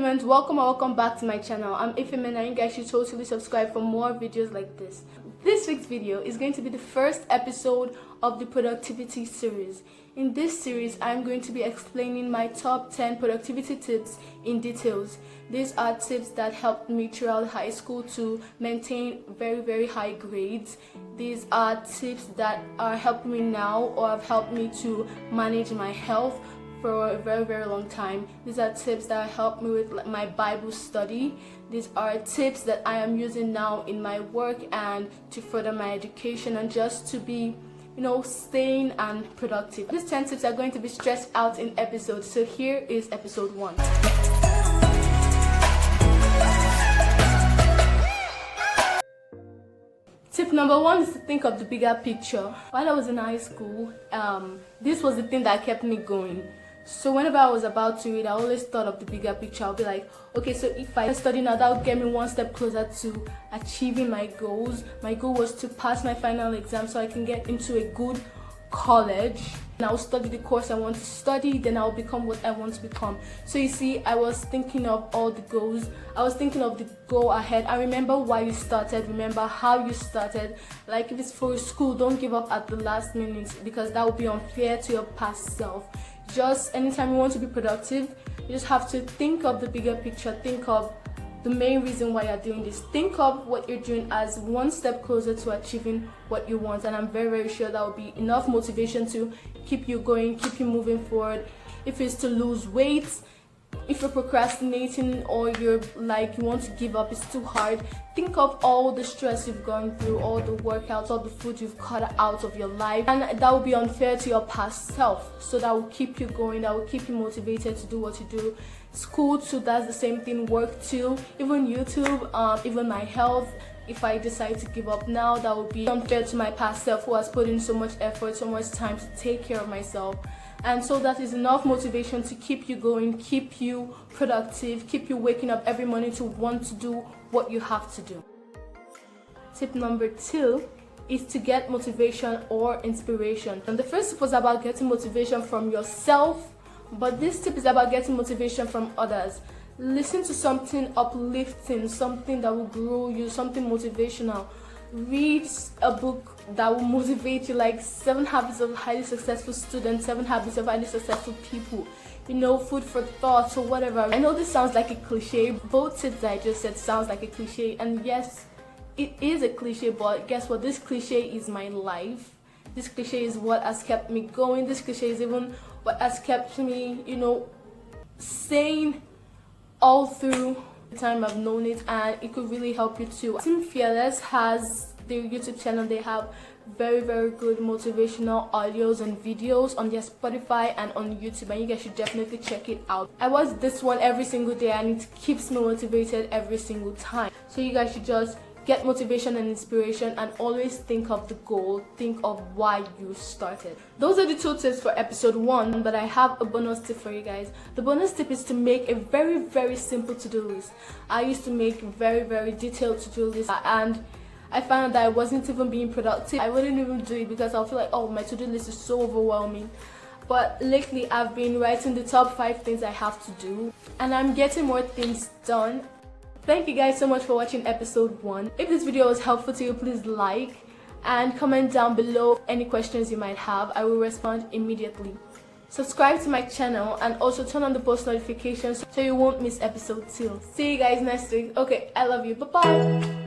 humans, welcome back to my channel. I'm Ifeman and you guys should totally subscribe for more videos like this. This week's video is going to be the first episode of the productivity series. In this series, I'm going to be explaining my top 10 productivity tips in details. These are tips that helped me throughout high school to maintain very high grades. These are tips that are helping me now or have helped me to manage my health for a very long time. These are tips that help me with my Bible study. These are tips that I am using now in my work and to further my education and just to be sane and productive. These 10 tips are going to be stretched out in episodes. So here is episode 1. Tip number 1 is to think of the bigger picture. While I was in high school, this was the thing that kept me going. So whenever I was about to read, I always thought of the bigger picture. I'll be like, okay, so if I study now, that would get me one step closer to achieving my goals. My goal was to pass my final exam so I can get into a good college. And I'll study the course I want to study, then I'll become what I want to become. So you see, I was thinking of all the goals. I was thinking of the goal ahead. I remember why you started, remember how you started. Like if it's for school, don't give up at the last minute because that would be unfair to your past self. Just anytime you want to be productive, you just have to think of the bigger picture. Think of the main reason why you're doing this. Think of what you're doing as one step closer to achieving what you want, and I'm very sure that will be enough motivation to keep you going, keep you moving forward. If it's to lose weight, if you're procrastinating or you're like you want to give up, it's too hard, think of all the stress you've gone through, all the workouts, all the food you've cut out of your life, and that will be unfair to your past self. So that will keep you going, that will keep you motivated to do what you do. School too, that's the same thing. Work too, even YouTube, even my health. If I decide to give up now, that would be unfair to my past self who has put in so much effort, so much time to take care of myself. And so that is enough motivation to keep you going, keep you productive, keep you waking up every morning to want to do what you have to do. Tip number 2 is to get motivation or inspiration. And the first tip was about getting motivation from yourself, but this tip is about getting motivation from others. Listen to something uplifting, something that will grow you, something motivational. Read a book that will motivate you, like 7 Habits of Highly Successful Students, 7 Habits of Highly Successful People, food for thought or whatever. I know this sounds like a cliche. Both tips I just said sounds like a cliche, and yes, it is a cliche, but guess what? This cliche is my life. This cliche is what has kept me going. This cliche is even what has kept me, sane all through the time I've known it, and it could really help you too. Team Fearless has their YouTube channel. They have very good motivational audios and videos on their Spotify and on YouTube, and you guys should definitely check it out. I watch this one every single day and it keeps me motivated every single time. So you guys should just get motivation and inspiration and always think of the goal, think of why you started. Those are the 2 tips for episode 1, but I have a bonus tip for you guys. The bonus tip is to make a very simple to-do list. I used to make very detailed to-do lists, and I found out that I wasn't even being productive. I wouldn't even do it because I'll feel like, oh, my to-do list is so overwhelming. But lately I've been writing the top 5 things I have to do, and I'm getting more things done. Thank you guys so much for watching episode 1. If this video was helpful to you, please like and comment down below any questions you might have. I will respond immediately. Subscribe to my channel and also turn on the post notifications so you won't miss episode 2. See you guys next week. Okay, I love you. Bye bye.